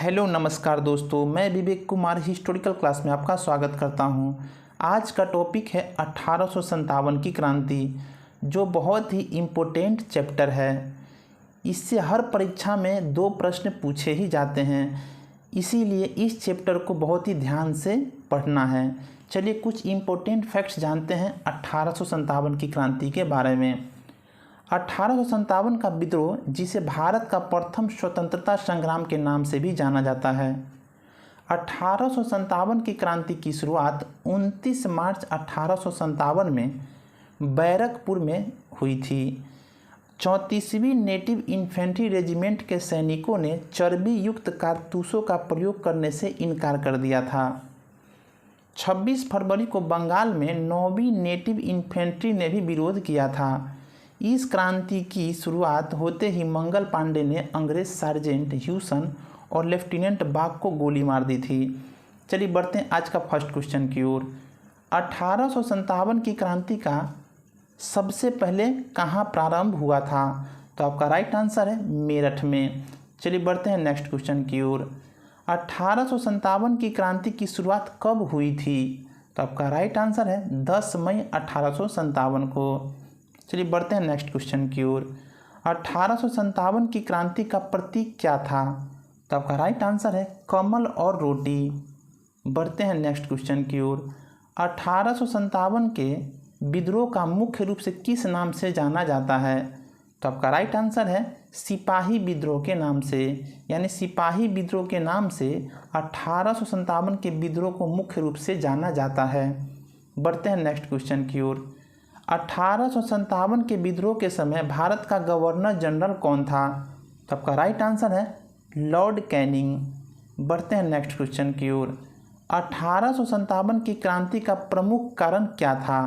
Hello नमस्कार दोस्तों, मैं विवेक कुमार हिस्टोरिकल क्लास में आपका स्वागत करता हूं। आज का टॉपिक है 1857 की क्रांति, जो बहुत ही इम्पोर्टेंट चैप्टर है। इससे हर परीक्षा में 2 प्रश्न पूछे ही जाते हैं, इसीलिए इस चैप्टर को बहुत ही ध्यान से पढ़ना है। चलिए कुछ इम्पोर्टेंट फैक्ट्स जानते हैं 1857 की क्रांति के बारे में। 1857 का विद्रोह, जिसे भारत का प्रथम स्वतंत्रता संग्राम के नाम से भी जाना जाता है। 1857 की क्रांति की शुरुआत 29 मार्च 1857 में बैरकपुर में हुई थी। 34वीं नेटिव इन्फेंट्री रेजिमेंट के सैनिकों ने चर्बी युक्त कारतूसों का प्रयोग करने से इनकार कर दिया था। 26 फरवरी को बंगाल में 9वीं नेटिव इन्फेंट्री ने भी विरोध किया था। इस क्रांति की शुरुआत होते ही मंगल पांडे ने अंग्रेज सार्जेंट ह्यूसन और लेफ्टिनेंट बाग को गोली मार दी थी। चलिए बढ़ते हैं आज का फर्स्ट क्वेश्चन की ओर। 1857 की क्रांति का सबसे पहले कहाँ प्रारंभ हुआ था? तो आपका राइट आंसर है मेरठ में। चलिए बढ़ते हैं नेक्स्ट क्वेश्चन की ओर। 1857 की क्रांति की शुरुआत कब हुई थी? तो आपका राइट आंसर है 10 मई 1857 को। चलिए बढ़ते हैं नेक्स्ट क्वेश्चन की ओर। 1857 की क्रांति का प्रतीक क्या था? तो आपका राइट आंसर है कमल और रोटी। बढ़ते हैं नेक्स्ट क्वेश्चन की ओर। 1857 के विद्रोह का मुख्य रूप से किस नाम से जाना जाता है? तो आपका राइट आंसर है सिपाही विद्रोह के नाम से, यानी सिपाही विद्रोह के नाम से 1857 के विद्रोह को मुख्य रूप से जाना जाता है। बढ़ते हैं नेक्स्ट क्वेश्चन की ओर। 1857 के विद्रोह के समय भारत का गवर्नर जनरल कौन था? तो आपका राइट आंसर है लॉर्ड कैनिंग। बढ़ते हैं नेक्स्ट क्वेश्चन की ओर। 1857 की क्रांति का प्रमुख कारण क्या था?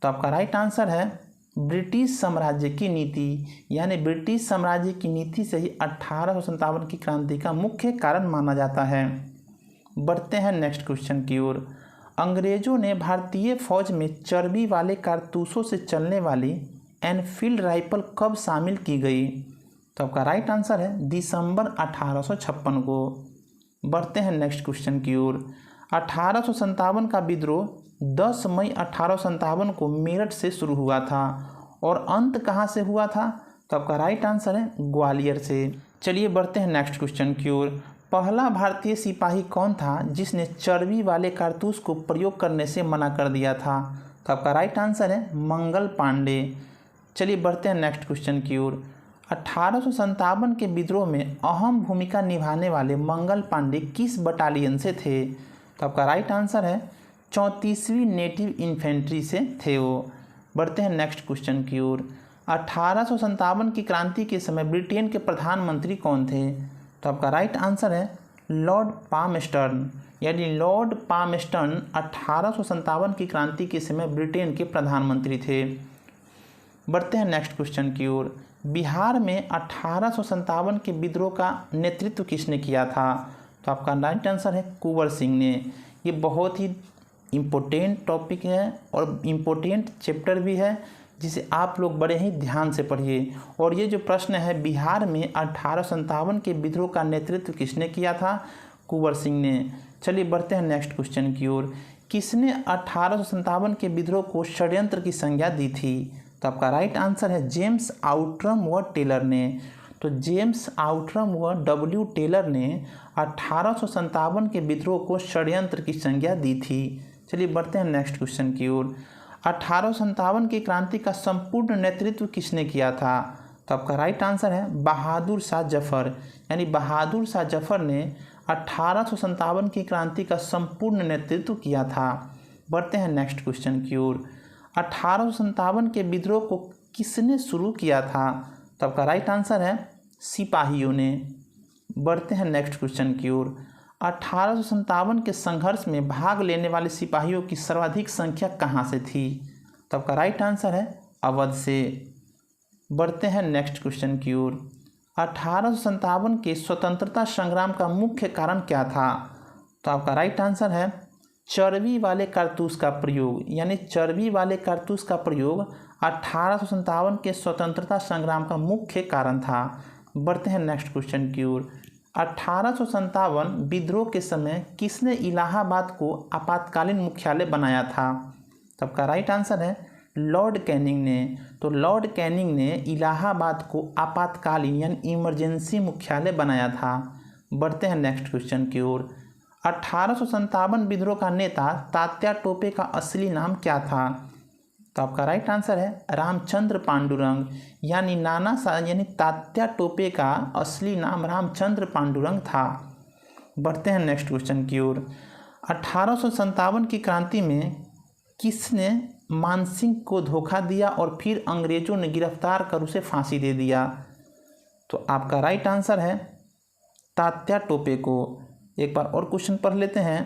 तो आपका राइट आंसर है ब्रिटिश साम्राज्य की नीति, यानी ब्रिटिश साम्राज्य की नीति से ही 1857 की क्रांति का मुख्य कारण माना जाता है। बढ़ते हैं नेक्स्ट क्वेश्चन की ओर। अंग्रेजों ने भारतीय फौज में चर्बी वाले कारतूसों से चलने वाली एनफील्ड राइफल कब शामिल की गई? तो आपका राइट आंसर है दिसंबर 1856 को। बढ़ते हैं नेक्स्ट क्वेश्चन की ओर। 1857 का विद्रोह 10 मई 1857 को मेरठ से शुरू हुआ था और अंत कहाँ से हुआ था? तो आपका राइट आंसर है ग्वालियर से। चलिए बढ़ते हैं नेक्स्ट क्वेश्चन की ओर। पहला भारतीय सिपाही कौन था जिसने चर्बी वाले कारतूस को प्रयोग करने से मना कर दिया था? तो आपका राइट आंसर है मंगल पांडे। चलिए बढ़ते हैं नेक्स्ट क्वेश्चन की ओर। 1857 के विद्रोह में अहम भूमिका निभाने वाले मंगल पांडे किस बटालियन से थे? तो आपका राइट आंसर है 34वीं नेटिव इन्फेंट्री से थे वो। बढ़ते हैं नेक्स्ट क्वेश्चन की ओर। 1857 की क्रांति के समय ब्रिटेन के प्रधानमंत्री कौन थे? तो आपका राइट आंसर है लॉर्ड पामस्टर्न, यानी लॉर्ड पामस्टर्न 1857 की क्रांति के समय ब्रिटेन के प्रधानमंत्री थे। बढ़ते हैं नेक्स्ट क्वेश्चन की ओर। बिहार में 1857 के विद्रोह का नेतृत्व किसने किया था? तो आपका राइट आंसर है कुंवर सिंह ने। ये बहुत ही इम्पोर्टेंट टॉपिक है और इम्पोर्टेंट चैप्टर भी है, जिसे आप लोग बड़े ही ध्यान से पढ़िए। और ये जो प्रश्न है, बिहार में 1857 के विद्रोह का नेतृत्व किसने किया था? कुंवर सिंह ने। चलिए बढ़ते हैं नेक्स्ट क्वेश्चन की ओर। किसने 1857 के विद्रोह को षड्यंत्र की संज्ञा दी थी? तो आपका राइट आंसर है जेम्स आउट्रम व टेलर ने। तो जेम्स आउट्रम व डब्ल्यू टेलर ने 1857 के विद्रोह को षड्यंत्र की संज्ञा दी थी। चलिए बढ़ते हैं नेक्स्ट क्वेश्चन की ओर। 1857 की क्रांति का संपूर्ण नेतृत्व किसने किया था? तो आपका राइट आंसर है बहादुर शाह जफर, यानी बहादुर शाह जफर ने 1857 की क्रांति का संपूर्ण नेतृत्व किया था। बढ़ते हैं नेक्स्ट क्वेश्चन की ओर। 1857 के विद्रोह को किसने शुरू किया था? तो आपका राइट आंसर है सिपाहियों ने। बढ़ते हैं नेक्स्ट क्वेश्चन की ओर। 1857 के संघर्ष में भाग लेने वाले सिपाहियों की सर्वाधिक संख्या कहाँ से थी? तो आपका राइट आंसर है अवध से। बढ़ते हैं नेक्स्ट क्वेश्चन की ओर। 1857 के स्वतंत्रता संग्राम का मुख्य कारण क्या था? तो आपका राइट आंसर है चर्बी वाले कारतूस का प्रयोग, यानी चर्बी वाले कारतूस का प्रयोग 1857 के स्वतंत्रता संग्राम का मुख्य कारण था। बढ़ते हैं नेक्स्ट क्वेश्चन की ओर। 1857 विद्रोह के समय किसने इलाहाबाद को आपातकालीन मुख्यालय बनाया था? तो आपका राइट आंसर है लॉर्ड कैनिंग ने। तो लॉर्ड कैनिंग ने इलाहाबाद को आपातकालीन यानी इमरजेंसी मुख्यालय बनाया था। बढ़ते हैं नेक्स्ट क्वेश्चन की ओर। 1857 विद्रोह का नेता तात्या टोपे का असली नाम क्या था? तो आपका राइट आंसर है रामचंद्र पांडुरंग, यानी तात्या टोपे का असली नाम रामचंद्र पांडुरंग था। बढ़ते हैं नेक्स्ट क्वेश्चन की ओर। 1857 की क्रांति में किसने मानसिंह को धोखा दिया और फिर अंग्रेजों ने गिरफ्तार कर उसे फांसी दे दिया? तो आपका राइट आंसर है तात्या टोपे को। एक बार और क्वेश्चन पढ़ लेते हैं।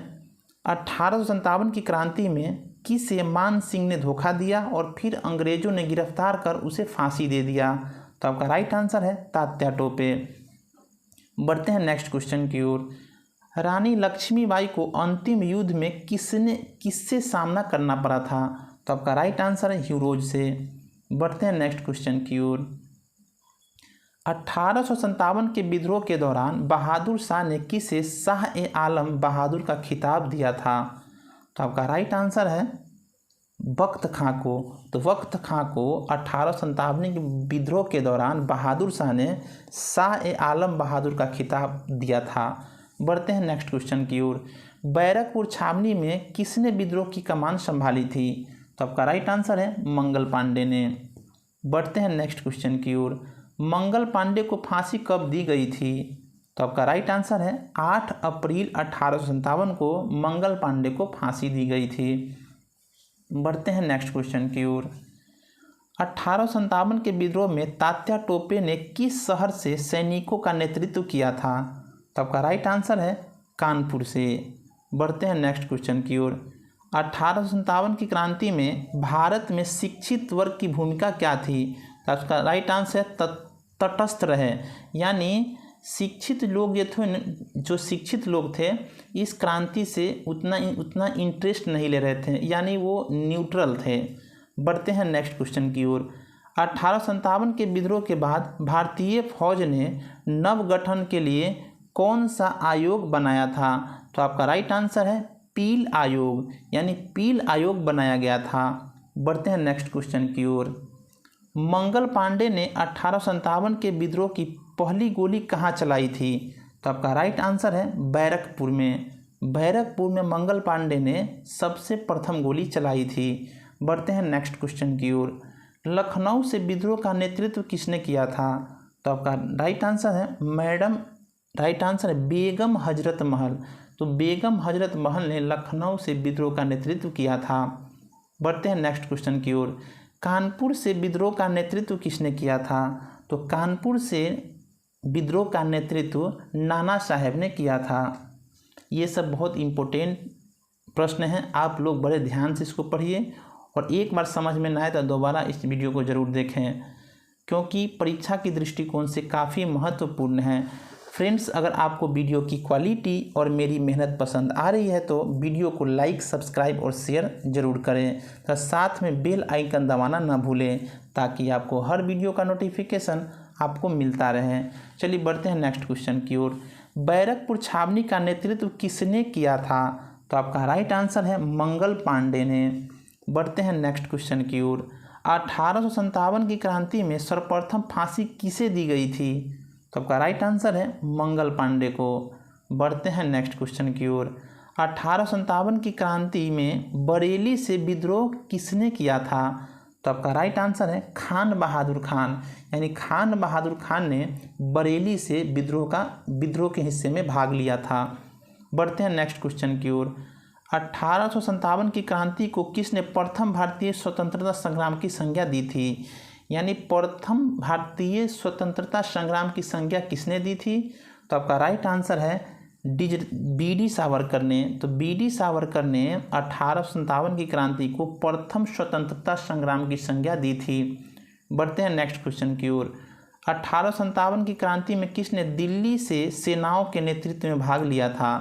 1857 की क्रांति में किसे मान सिंह ने धोखा दिया और फिर अंग्रेजों ने गिरफ्तार कर उसे फांसी दे दिया? तो आपका राइट आंसर है तात्या टोपे। बढ़ते हैं नेक्स्ट क्वेश्चन की ओर। रानी लक्ष्मीबाई को अंतिम युद्ध में किससे सामना करना पड़ा था? तो आपका राइट आंसर है ह्यूरोज से। बढ़ते हैं नेक्स्ट क्वेश्चन की ओर। 1857 के विद्रोह के दौरान बहादुर शाह ने किसे शाह ए आलम बहादुर का खिताब दिया था? तो आपका राइट आंसर है वक्त खां को। तो वक्त खां को 1857 के विद्रोह के दौरान बहादुर शाह ने शाह ए आलम बहादुर का खिताब दिया था। बढ़ते हैं नेक्स्ट क्वेश्चन की ओर। बैरकपुर छावनी में किसने विद्रोह की कमान संभाली थी? तो आपका राइट आंसर है मंगल पांडे ने। बढ़ते हैं नेक्स्ट क्वेश्चन की ओर। मंगल पांडे को फांसी कब दी गई थी? तो आपका राइट आंसर है 8 अप्रैल 1857 को मंगल पांडे को फांसी दी गई थी। बढ़ते हैं नेक्स्ट क्वेश्चन की ओर। 1857 के विद्रोह में तात्या टोपे ने किस शहर से सैनिकों का नेतृत्व किया था? तो आपका राइट आंसर है कानपुर से। बढ़ते हैं नेक्स्ट क्वेश्चन की ओर। 1857 की क्रांति में भारत में शिक्षित वर्ग की भूमिका क्या थी? तो आपका राइट आंसर है तटस्थ रहे, यानी शिक्षित लोग जो शिक्षित लोग थे इस क्रांति से उतना इंटरेस्ट नहीं ले रहे थे, यानी वो न्यूट्रल थे। बढ़ते हैं नेक्स्ट क्वेश्चन की ओर। 1857 के विद्रोह के बाद भारतीय फौज ने नवगठन के लिए कौन सा आयोग बनाया था? तो आपका राइट आंसर है पील आयोग, यानी पील आयोग बनाया गया था। बढ़ते हैं नेक्स्ट क्वेश्चन की ओर। मंगल पांडे ने 1857 के विद्रोह की पहली गोली कहाँ चलाई थी? तो आपका राइट आंसर है बैरकपुर में। बैरकपुर में मंगल पांडे ने सबसे प्रथम गोली चलाई थी। बढ़ते हैं नेक्स्ट क्वेश्चन की ओर। लखनऊ से विद्रोह का नेतृत्व किसने किया था? तो आपका राइट आंसर है बेगम हजरत महल। तो बेगम हजरत महल ने लखनऊ से विद्रोह का नेतृत्व किया था। बढ़ते हैं नेक्स्ट क्वेश्चन की ओर। कानपुर से विद्रोह का नेतृत्व किसने किया था? तो कानपुर से विद्रोह का नेतृत्व नाना साहेब ने किया था। ये सब बहुत इम्पोर्टेंट प्रश्न हैं, आप लोग बड़े ध्यान से इसको पढ़िए और एक बार समझ में ना आए तो दोबारा इस वीडियो को ज़रूर देखें, क्योंकि परीक्षा की दृष्टिकोण से काफ़ी महत्वपूर्ण है। फ्रेंड्स, अगर आपको वीडियो की क्वालिटी और मेरी मेहनत पसंद आ रही है तो वीडियो को लाइक, सब्सक्राइब और शेयर ज़रूर करें तथा साथ में बेल आइकन दबाना ना भूलें, ताकि आपको हर वीडियो का नोटिफिकेशन आपको मिलता रहे। चलिए बढ़ते हैं नेक्स्ट क्वेश्चन की ओर। बैरकपुर छावनी का नेतृत्व किसने किया था? तो आपका राइट आंसर है मंगल पांडे ने। बढ़ते हैं नेक्स्ट क्वेश्चन की ओर। 1857 की क्रांति में सर्वप्रथम फांसी किसे दी गई थी? तो आपका राइट आंसर है मंगल पांडे को। बढ़ते हैं नेक्स्ट क्वेश्चन की ओर। 1857 की क्रांति में बरेली से विद्रोह किसने किया था? तो आपका राइट आंसर है खान बहादुर खान, यानी खान बहादुर खान ने बरेली से विद्रोह के हिस्से में भाग लिया था। बढ़ते हैं नेक्स्ट क्वेश्चन की ओर। 1857 की क्रांति को किसने प्रथम भारतीय स्वतंत्रता संग्राम की संज्ञा दी थी? यानी प्रथम भारतीय स्वतंत्रता संग्राम की संज्ञा किसने दी थी? तो आपका राइट आंसर है बी.डी. सावरकर ने। तो बी.डी. सावरकर ने 1857 की क्रांति को प्रथम स्वतंत्रता संग्राम की संज्ञा दी थी। बढ़ते हैं नेक्स्ट क्वेश्चन की ओर। 1857 की क्रांति में किसने दिल्ली से सेनाओं के नेतृत्व में भाग लिया था?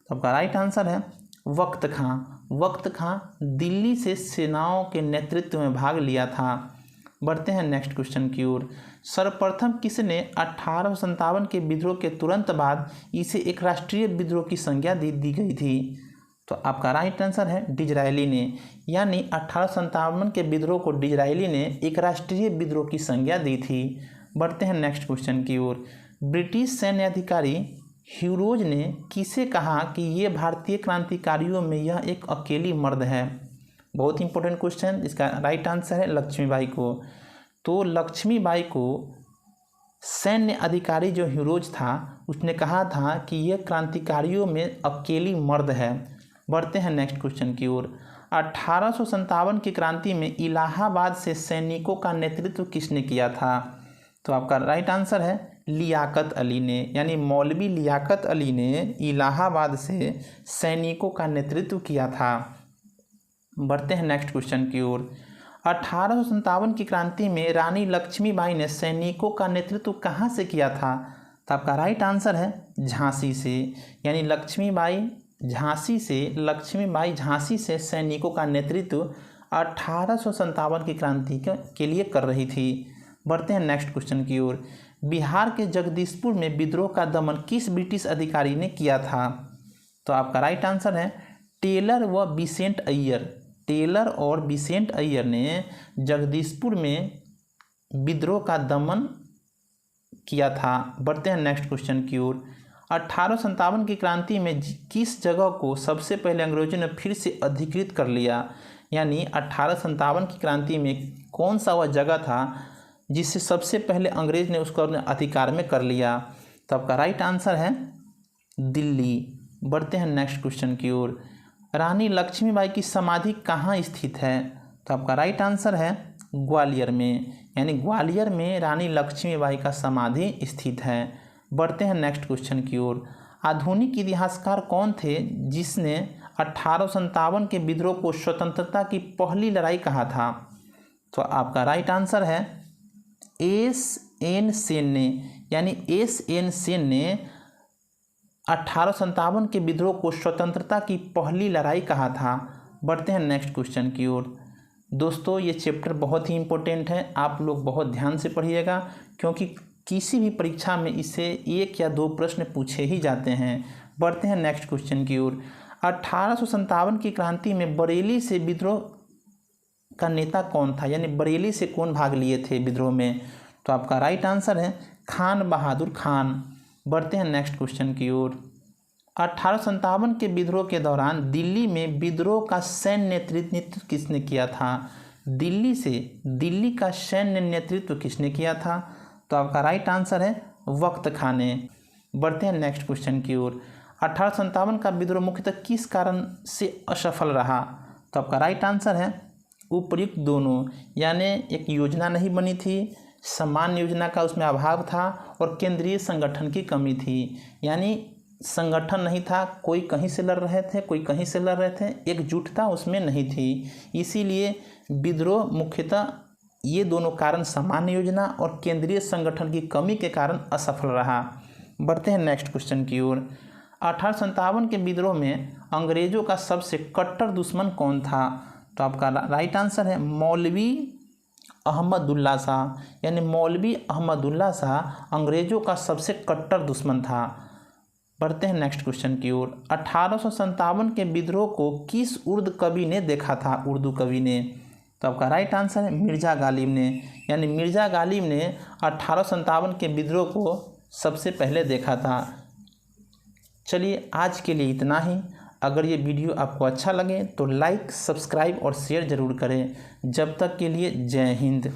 तो आपका राइट आंसर है वक्त खां। वक्त खां दिल्ली से सेनाओं के नेतृत्व में भाग लिया था। बढ़ते हैं नेक्स्ट क्वेश्चन की ओर। सर्वप्रथम किसने 1857 के विद्रोह के तुरंत बाद इसे एक राष्ट्रीय विद्रोह की संज्ञा दी गई थी? तो आपका राइट आंसर है डिज़रायली ने, यानी 1857 के विद्रोह को डिज़रायली ने एक राष्ट्रीय विद्रोह की संज्ञा दी थी। बढ़ते हैं नेक्स्ट क्वेश्चन की ओर। ब्रिटिश सैन्य अधिकारी ह्यूरोज ने किसे कहा कि ये भारतीय क्रांतिकारियों में यह एक अकेली मर्द है? बहुत इंपॉर्टेंट क्वेश्चन, इसका राइट आंसर है लक्ष्मीबाई को। तो लक्ष्मीबाई को सैन्य अधिकारी जो ह्यूरोज था उसने कहा था कि यह क्रांतिकारियों में अकेली मर्द है। बढ़ते हैं नेक्स्ट क्वेश्चन की ओर। 1857 की क्रांति में इलाहाबाद से सैनिकों का नेतृत्व किसने किया था? तो आपका राइट आंसर है लियाकत अली ने, यानी मौलवी लियाकत अली ने इलाहाबाद से सैनिकों का नेतृत्व किया था। बढ़ते हैं नेक्स्ट क्वेश्चन की ओर। 1857 की क्रांति में रानी लक्ष्मीबाई ने सैनिकों का नेतृत्व कहाँ से किया था? तो आपका राइट आंसर है झांसी से, यानी लक्ष्मीबाई झांसी से सैनिकों का नेतृत्व 1857 की क्रांति के लिए कर रही थी। बढ़ते हैं नेक्स्ट क्वेश्चन की ओर। बिहार के जगदीशपुर में विद्रोह का दमन किस ब्रिटिश अधिकारी ने किया था? तो आपका राइट आंसर है टेलर और बिसेंट अय्यर ने जगदीशपुर में विद्रोह का दमन किया था। बढ़ते हैं नेक्स्ट क्वेश्चन की ओर। 1857 की क्रांति में किस जगह को सबसे पहले अंग्रेजों ने फिर से अधिकृत कर लिया? यानी 1857 की क्रांति में कौन सा वह जगह था जिससे सबसे पहले अंग्रेज ने उसको अपने अधिकार में कर लिया? तो आपका राइट आंसर है दिल्ली। बढ़ते हैं नेक्स्ट क्वेश्चन की ओर। रानी लक्ष्मीबाई की समाधि कहाँ स्थित है? तो आपका राइट आंसर है ग्वालियर में, यानी ग्वालियर में रानी लक्ष्मीबाई का समाधि स्थित है। बढ़ते हैं नेक्स्ट क्वेश्चन की ओर। आधुनिक इतिहासकार कौन थे जिसने 1857 के विद्रोह को स्वतंत्रता की पहली लड़ाई कहा था? तो आपका राइट आंसर है एस.एन. सेन ने, यानी एस.एन. सेन ने 1857 के विद्रोह को स्वतंत्रता की पहली लड़ाई कहा था। बढ़ते हैं नेक्स्ट क्वेश्चन की ओर। दोस्तों ये चैप्टर बहुत ही इम्पोर्टेंट है, आप लोग बहुत ध्यान से पढ़िएगा क्योंकि किसी भी परीक्षा में इससे 1 या 2 प्रश्न पूछे ही जाते हैं। बढ़ते हैं नेक्स्ट क्वेश्चन की ओर। 1857 की क्रांति में बरेली से विद्रोह का नेता कौन था? यानी बरेली से कौन भाग लिए थे विद्रोह में? तो आपका राइट आंसर है खान बहादुर खान। बढ़ते हैं नेक्स्ट क्वेश्चन की ओर। 1857 के विद्रोह के दौरान दिल्ली में विद्रोह का सैन्य नेतृत्व किसने किया था? दिल्ली का सैन्य नेतृत्व किसने किया था? तो आपका राइट आंसर है वक्त खान ने। बढ़ते हैं नेक्स्ट क्वेश्चन की ओर। 1857 का विद्रोह मुख्यतः किस कारण से असफल रहा? तो आपका राइट आंसर है उपर्युक्त दोनों, यानी एक योजना नहीं बनी थी, समान योजना का उसमें अभाव था और केंद्रीय संगठन की कमी थी। यानी संगठन नहीं था, कोई कहीं से लड़ रहे थे, कोई कहीं से लड़ रहे थे, एकजुटता उसमें नहीं थी। इसीलिए विद्रोह मुख्यतः ये दोनों कारण सामान्य योजना और केंद्रीय संगठन की कमी के कारण असफल रहा। बढ़ते हैं नेक्स्ट क्वेश्चन की ओर। 1857 के विद्रोह में अंग्रेजों का सबसे कट्टर दुश्मन कौन था? तो आपका राइट आंसर है मौलवी अहमदुल्ला शाह, यानी मौलवी अहमदुल्ला शाह अंग्रेजों का सबसे कट्टर दुश्मन था। बढ़ते हैं नेक्स्ट क्वेश्चन की ओर। 1857 के विद्रोह को किस उर्दू कवि ने देखा था? उर्दू कवि ने। तो आपका राइट आंसर है मिर्ज़ा गालिब ने, यानी मिर्ज़ा गालिब ने 1857 के विद्रोह को सबसे पहले देखा था। चलिए आज के लिए इतना ही। अगर ये वीडियो आपको अच्छा लगे तो लाइक, सब्सक्राइब और शेयर ज़रूर करें। जब तक के लिए जय हिंद।